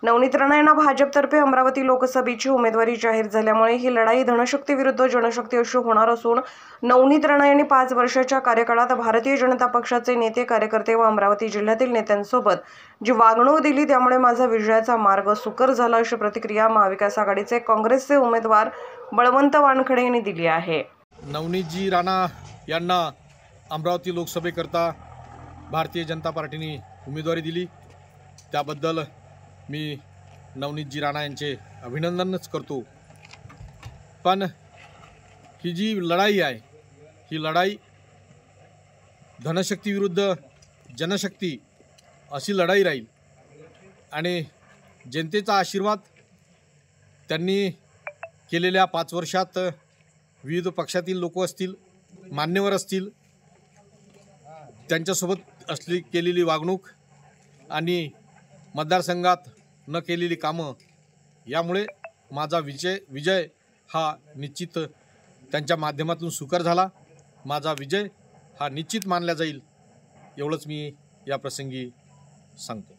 नवनीत राणा यांना भाजपतर्फे अमरावती लोकसभेची उमेदवारी जाहीर झाल्यामुळे ही लढाई धनशक्ती विरुद्ध जनशक्ती अशी होणार असून नवनीत राणा यांनी 5 वर्षाच्या कार्यकाळात भारतीय जनता पक्षाचे नेते कार्यकर्ते व अमरावती जिल्ह्यातील नेत्यांसोबत जी वागणूक दिली त्यामुळे माझा विजयाचा मार्ग सुकर झाला अशी प्रतिक्रिया महाविकास आघाडीचे काँग्रेसचे उमेदवार बळवंत वानखडे यांनी दिली आहे। नवनीतजी राणा यांना अमरावती लोकसभेकरता भारतीय जनता पार्टीने उमेदवारी दिली त्याबद्दल मी नवनीतजी राणा यांचे अभिनंदनच करतो। पण ही जी लढाई आहे ही लढाई धनशक्ती विरुद्ध जनशक्ती अशी लढाई राहील आणि जनतेचा आशीर्वाद त्यांनी केलेल्या 5 वर्षात विविध पक्षातील लोक असतील, मान्यवर असतील, त्यांच्यासोबत केलेली वागणूक आणि मतदारसंघात न केलेली कामं यामुळे माझा विजय हा निश्चित त्यांच्या माध्यमातून सुकर झाला। माझा विजय हा निश्चित मानला जाईल एवढंच मी या प्रसंगी सांगतो।